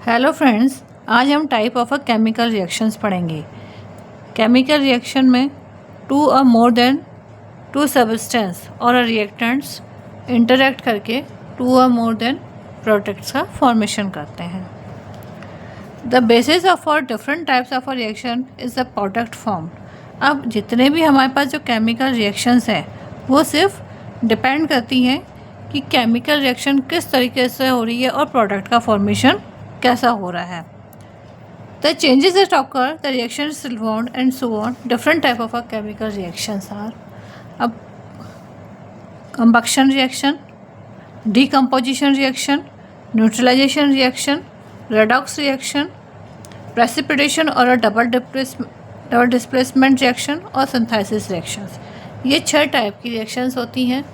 Hello friends, आज हम type of a chemical reactions पढ़ेंगे। केमिकल रिएक्शन में टू और मोर देन टू सब्सटेंस और रिएक्टेंट्स इंटरेक्ट करके टू और मोर देन प्रोडक्ट्स का फॉर्मेशन करते हैं। द बेसिस ऑफ और different types of a reaction is the product form. अब जितने भी हमारे पास जो केमिकल रिएक्शंस हैं वो सिर्फ डिपेंड करती हैं कि केमिकल रिएक्शन किस तरीके से हो रही है और प्रोडक्ट का फॉर्मेशन कैसा हो रहा है। The changes that occur, the reactions involved and so on. Different type of chemical reactions are अब combustion reaction, decomposition reaction, neutralisation reaction, redox reaction, precipitation और डबल डिस्प्लेसमेंट रिएक्शन और सिंथेसिस रिएक्शंस। ये 6 type की reactions होती हैं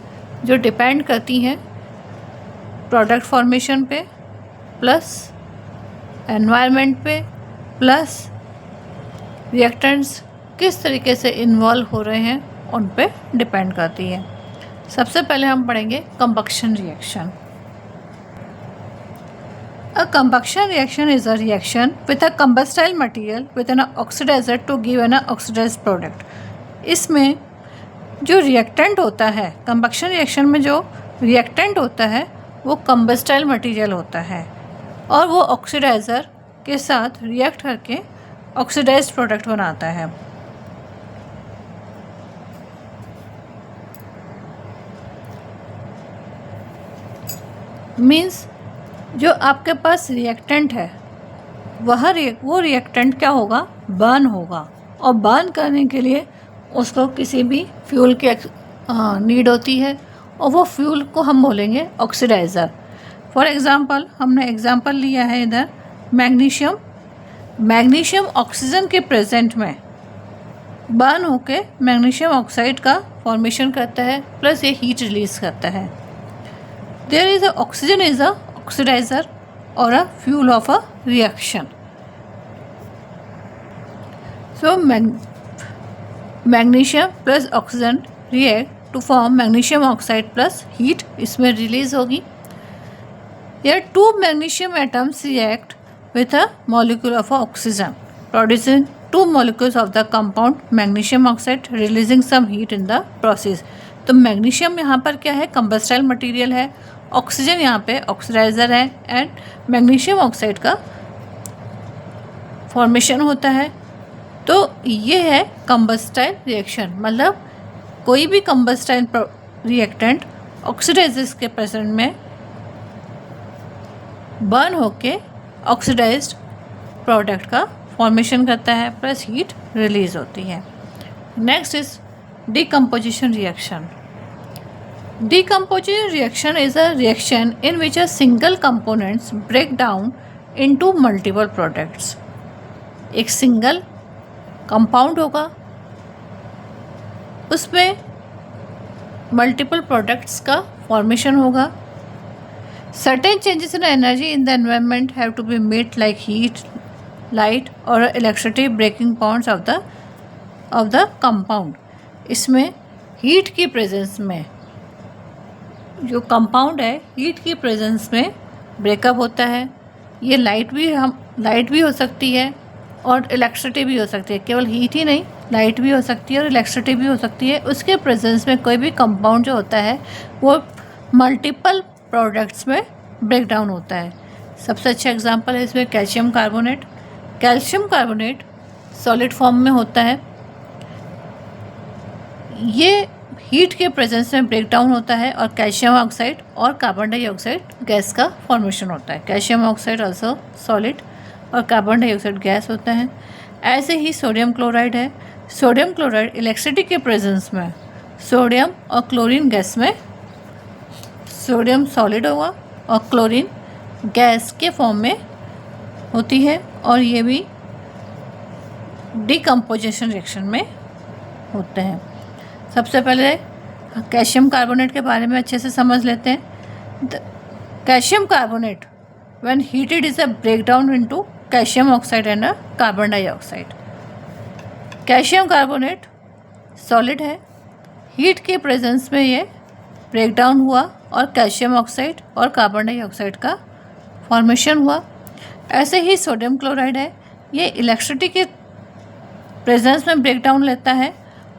जो depend करती हैं प्रोडक्ट फॉर्मेशन पे, प्लस एनवायरनमेंट पे, प्लस रिएक्टेंट्स किस तरीके से इन्वॉल्व हो रहे हैं उन पे डिपेंड करती है। सबसे पहले हम पढ़ेंगे combustion reaction. A combustion reaction is a reaction with a combustible material with an oxidizer to give an oxidized product। इसमें जो रिएक्टेंट होता है, कंबक्शन रिएक्शन में जो रिएक्टेंट होता है वो कंबस्टाइल मटेरियल होता है और वो ऑक्सीडाइज़र के साथ रिएक्ट करके ऑक्सीडाइज्ड प्रोडक्ट बनाता है। मीन्स जो आपके पास रिएक्टेंट है वो रिएक्टेंट क्या होगा, बर्न होगा, और बर्न करने के लिए उसको किसी भी फ्यूल की नीड होती है और वो फ्यूल को हम बोलेंगे ऑक्सीडाइज़र। फॉर एग्ज़ाम्पल हमने एग्ज़ाम्पल लिया है इधर मैग्नीशियम। मैग्नीशियम ऑक्सीजन के प्रेजेंट में बर्न होके मैग्नीशियम ऑक्साइड का फॉर्मेशन करता है, प्लस ये हीट रिलीज़ करता है। There is oxygen is a oxidizer or a fuel of a reaction। So magnesium plus oxygen react to form magnesium oxide plus heat, इसमें release होगी। Here 2 magnesium atoms react with a molecule of oxygen producing 2 molecules of the compound magnesium oxide releasing some heat in the process। तो magnesium यहाँ पर क्या है, combustible material है, oxygen यहाँ पे ऑक्सीडाइज़र है एंड मैग्नीशियम ऑक्साइड का फॉर्मेशन होता है। तो ये है कंबस्टाइल रिएक्शन, मतलब कोई भी कंबस्टाइल रिएक्टेंट ऑक्सीडाइजर्स के प्रेजेंट में बर्न होके ऑक्सीडाइज्ड प्रोडक्ट का फॉर्मेशन करता है, प्लस हीट रिलीज होती है। Next is decomposition reaction. Decomposition reaction is a reaction in which a single components break down into multiple products। एक सिंगल कंपाउंड होगा, उसमें मल्टीपल प्रोडक्ट्स का फॉर्मेशन होगा। Certain changes in energy in the environment have to be made like heat, light और electricity breaking points of the compound। इसमें heat की presence में जो कंपाउंड है, हीट की प्रेजेंस में ब्रेकअप होता है। ये लाइट भी हो सकती है और इलेक्ट्रिसिटी भी हो सकती है। केवल हीट ही नहीं, लाइट भी हो सकती है और इलेक्ट्रिसिटी भी हो सकती है। उसके प्रेजेंस में कोई भी कंपाउंड जो होता है वो मल्टीपल प्रोडक्ट्स में ब्रेक डाउन होता है। सबसे अच्छा एग्जांपल है इसमें calcium carbonate. Calcium carbonate solid form में होता है, ये हीट के प्रेजेंस में ब्रेक डाउन होता है और कैल्शियम ऑक्साइड और कार्बन डाइऑक्साइड गैस का फॉर्मेशन होता है। कैल्शियम ऑक्साइड ऑल्सो सॉलिड और कार्बन डाइऑक्साइड गैस होता है। ऐसे ही सोडियम क्लोराइड है। सोडियम क्लोराइड इलेक्ट्रिसिटी के प्रेजेंस में सोडियम और क्लोरीन गैस में, सोडियम सॉलिड होगा और क्लोरीन गैस के फॉर्म में होती है, और ये भी डीकम्पोजिशन रिएक्शन में होते हैं। सबसे पहले कैल्शियम कार्बोनेट के बारे में अच्छे से समझ लेते हैं। Calcium carbonate when heated is a break down into calcium oxide and carbon dioxide. Calcium carbonate solid है, हीट के प्रेजेंस में ये ब्रेक डाउन हुआ और कैल्शियम ऑक्साइड और कार्बन डाइऑक्साइड का फॉर्मेशन हुआ। ऐसे ही सोडियम क्लोराइड है, ये इलेक्ट्रिसिटी के प्रेजेंस में ब्रेक डाउन लेता है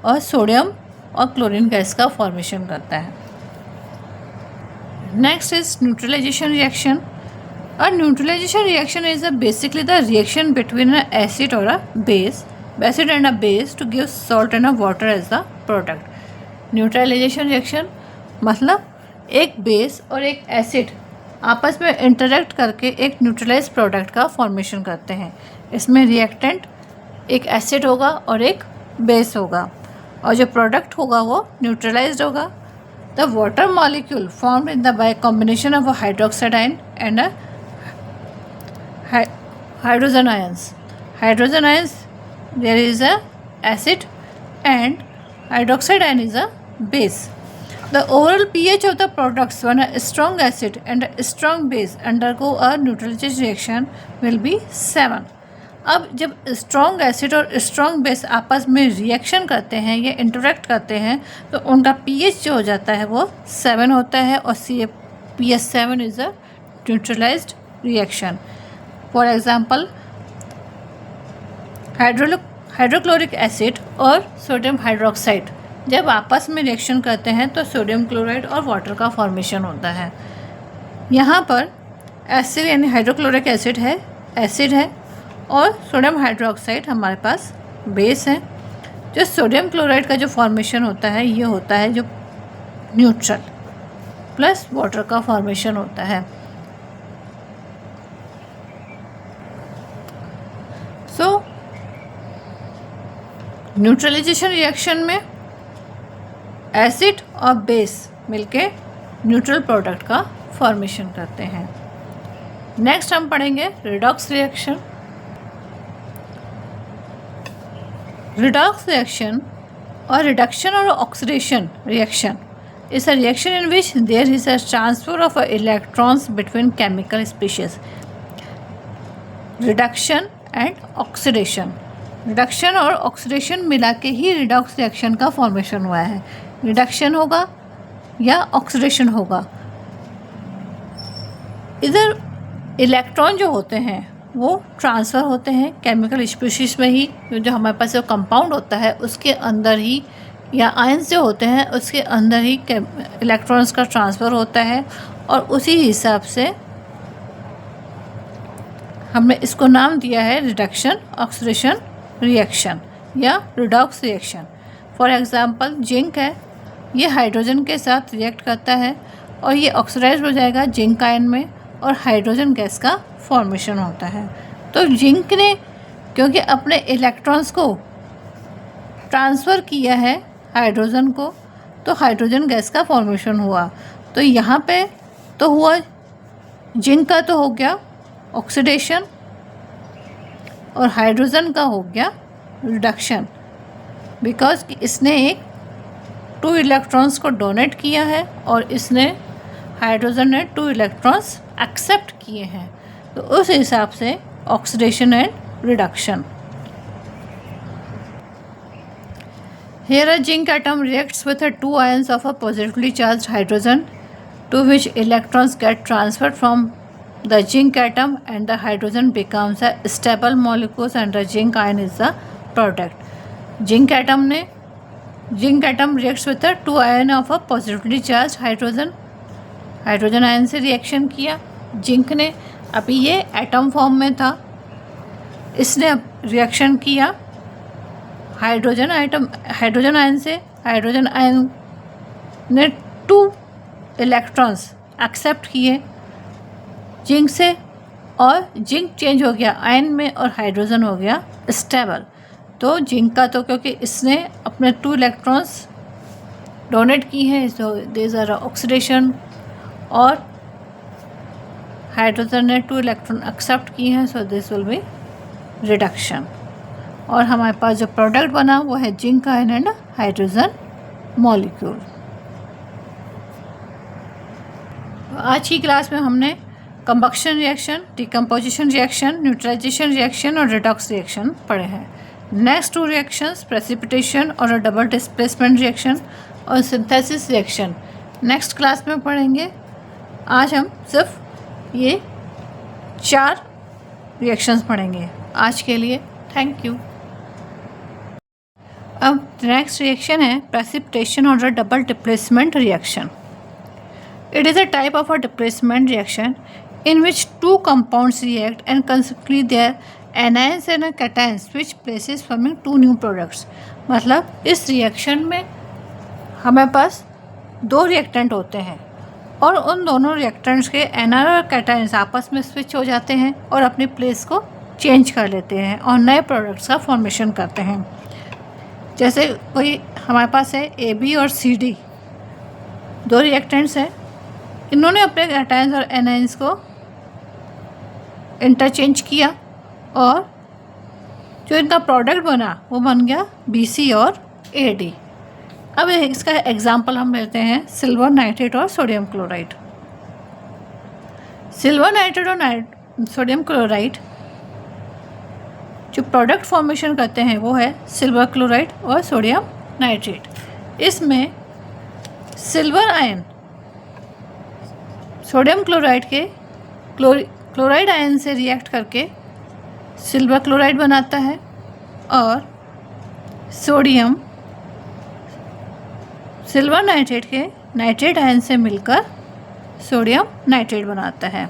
और सोडियम और क्लोरीन गैस का फॉर्मेशन करता है। Next is neutralization reaction. A neutralization reaction is basically the reaction between an acid or a base, acid and a base to give salt and a water as the product. Neutralization reaction मतलब एक base और एक acid आपस में interact करके एक neutralise product का formation करते हैं। इसमें रिएक्टेंट एक एसिड होगा और एक बेस होगा और जो प्रोडक्ट होगा वो न्यूट्रलाइज्ड होगा। The water molecule formed in the by combination of a hydroxide ion and a hydrogen ions. Hydrogen ions, there is a acid and hydroxide ion is a base. The overall pH of the products when a strong acid and a strong base undergo a neutralization reaction will be 7. अब जब strong acid और strong base आपस में reaction करते हैं या interact करते हैं तो उनका pH जो हो जाता है वो 7 होता है और pH 7 is a neutralised reaction. For example hydrochloric acid और सोडियम हाइड्रोक्साइड जब आपस में रिएक्शन करते हैं तो सोडियम क्लोराइड और वाटर का फॉर्मेशन होता है। यहाँ पर एसिड यानी हाइड्रोक्लोरिक एसिड है और सोडियम हाइड्रोक्साइड हमारे पास बेस है। जो सोडियम क्लोराइड का जो फॉर्मेशन होता है ये होता है जो न्यूट्रल प्लस वाटर का फॉर्मेशन होता है। सो न्यूट्रलाइजेशन रिएक्शन में एसिड और बेस मिलके न्यूट्रल प्रोडक्ट का फॉर्मेशन करते हैं। नेक्स्ट हम पढ़ेंगे रिडॉक्स रिएक्शन। रिडॉक्स रिएक्शन और रिडक्शन और oxidation reaction is a reaction in which there is a transfer of electrons between chemical species. Reduction and oxidation, reduction और ऑक्सीडेशन मिला के ही रिडॉक्स रिएक्शन का फॉर्मेशन हुआ है। रिडक्शन होगा या ऑक्सीडेशन होगा। इधर इलेक्ट्रॉन जो होते हैं वो ट्रांसफ़र होते हैं केमिकल स्पीशीज़ में ही, जो हमारे पास जो कंपाउंड होता है उसके अंदर ही, या आयंस जो होते हैं उसके अंदर ही इलेक्ट्रॉन्स का ट्रांसफ़र होता है और उसी हिसाब से हमने इसको नाम दिया है रिडक्शन ऑक्सीडेशन रिएक्शन या redox reaction. For example zinc है, ये हाइड्रोजन के साथ रिएक्ट करता है और ये ऑक्सीडाइज हो जाएगा जिंक आयन में और हाइड्रोजन गैस का फॉर्मेशन होता है। तो जिंक ने क्योंकि अपने इलेक्ट्रॉन्स को ट्रांसफ़र किया है हाइड्रोजन को तो हाइड्रोजन गैस का फॉर्मेशन हुआ। तो यहाँ पे तो हुआ जिंक का तो हो गया ऑक्सीडेशन और हाइड्रोजन का हो गया रिडक्शन, बिकॉज इसने एक 2 इलेक्ट्रॉन्स को डोनेट किया है और इसने हाइड्रोजन ने 2 इलेक्ट्रॉन्स एक्सेप्ट किए हैं। तो उस हिसाब से oxidation and reduction. Here a zinc atom reacts with the 2 ions of a positively charged hydrogen to which electrons get transferred from the zinc atom and the hydrogen becomes a stable molecule and the zinc ion is the product. Zinc atom reacts with the 2 ion of a positively charged hydrogen ion से reaction किया zinc ने। अभी ये atom form में था, इसने reaction किया hydrogen ion से। हाइड्रोजन आयन ने 2 इलेक्ट्रॉन्स एक्सेप्ट किए जिंक से और जिंक चेंज हो गया आयन में और हाइड्रोजन हो गया स्टेबल। तो जिंक का तो क्योंकि इसने अपने 2 इलेक्ट्रॉन्स डोनेट की हैं सो देयर आर ऑक्सीडेशन और हाइड्रोजन ने 2 इलेक्ट्रॉन एक्सेप्ट किए हैं so this will be reduction. और हमारे पास जो प्रोडक्ट बना वो है zinc ion and hydrogen molecule. आज की क्लास में हमने combustion reaction, decomposition reaction, neutralisation reaction और रिडॉक्स रिएक्शन पढ़े हैं। नेक्स्ट 2 रिएक्शंस प्रेसिपिटेशन और डबल डिस्प्लेसमेंट रिएक्शन और सिंथेसिस रिएक्शन नेक्स्ट क्लास में पढ़ेंगे। आज हम सिर्फ ये 4 रिएक्शंस पढ़ेंगे। आज के लिए थैंक यू। अब नेक्स्ट रिएक्शन है प्रेसिपिटेशन और double displacement reaction. It is a type of a displacement reaction in which two compounds react and consequently their anions and cations switch places forming two new products। मतलब इस reaction में हमारे पास दो reactant होते हैं और उन दोनों रिएक्टेंट्स के एनायन और कैटायंस आपस में स्विच हो जाते हैं और अपनी प्लेस को चेंज कर लेते हैं और नए प्रोडक्ट्स का फॉर्मेशन करते हैं। जैसे कोई हमारे पास है AB और CD, दो रिएक्टेंट्स हैं, इन्होंने अपने कैटायंस और एनायंस को इंटरचेंज किया और जो इनका प्रोडक्ट बना वो बन गया BC और AD। अब इसका एग्जांपल हम लेते हैं सिल्वर नाइट्रेट और सोडियम क्लोराइड। सिल्वर नाइट्रेट और सोडियम क्लोराइड जो प्रोडक्ट फॉर्मेशन करते हैं वो है सिल्वर क्लोराइड और सोडियम नाइट्रेट। इसमें सिल्वर आयन सोडियम क्लोराइड के क्लोराइड आयन से रिएक्ट करके सिल्वर क्लोराइड बनाता है और सोडियम सिल्वर नाइट्रेट के नाइट्रेट आयन से मिलकर सोडियम नाइट्रेट बनाता है।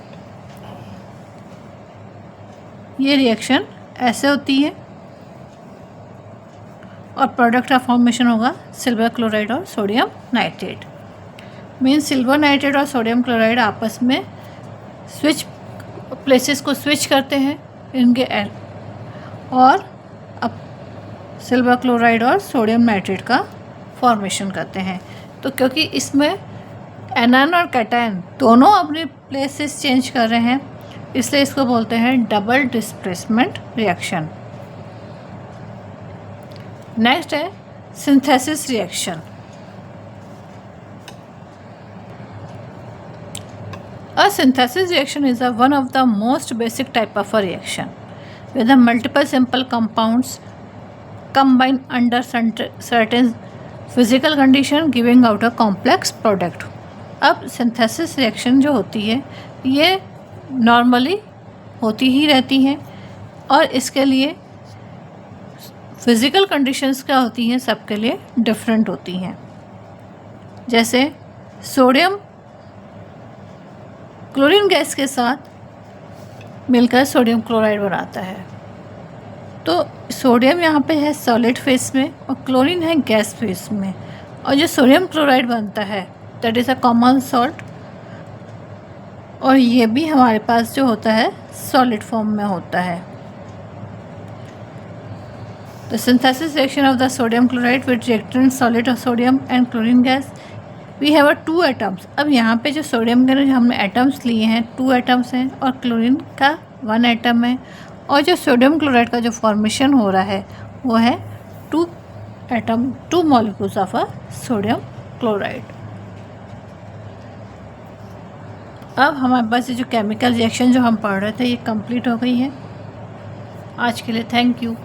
ये रिएक्शन ऐसे होती है और प्रोडक्ट का फॉर्मेशन होगा सिल्वर क्लोराइड और sodium nitrate. Means silver nitrate और सोडियम क्लोराइड आपस में प्लेसेस को स्विच करते हैं इनके और अब सिल्वर क्लोराइड और सोडियम नाइट्रेट का फॉर्मेशन करते हैं। तो क्योंकि इसमें एनायन और कैटायन दोनों अपनी प्लेसेस चेंज कर रहे हैं इसलिए इसको बोलते हैं डबल डिस्प्लेसमेंट रिएक्शन। नेक्स्ट है synthesis reaction. A synthesis reaction is one of the most basic type of a reaction where the multiple simple compounds combine under certain physical condition giving out a complex product। अब synthesis reaction जो होती है ये normally होती ही रहती हैं और इसके लिए physical conditions क्या होती हैं सबके लिए different होती हैं। जैसे सोडियम क्लोरीन गैस के साथ मिलकर सोडियम क्लोराइड बनाता है। तो सोडियम यहाँ पे है सॉलिड फेस में और क्लोरीन है गैस फेस में और जो सोडियम क्लोराइड बनता है that is a common salt और ये भी हमारे पास जो होता है सॉलिड फॉर्म में होता है। The synthesis reaction of the sodium chloride with reactant solid of sodium and chlorine gas we have 2 atoms. अब यहाँ पे जो सोडियम के जो हमने एटम्स लिए हैं 2 एटम्स हैं और क्लोरीन का 1 एटम है और जो सोडियम क्लोराइड का जो फॉर्मेशन हो रहा है वो है 2 molecules of a sodium chloride. अब हमारे पास ये जो केमिकल रिएक्शन जो हम पढ़ रहे थे ये कंप्लीट हो गई है। आज के लिए थैंक यू।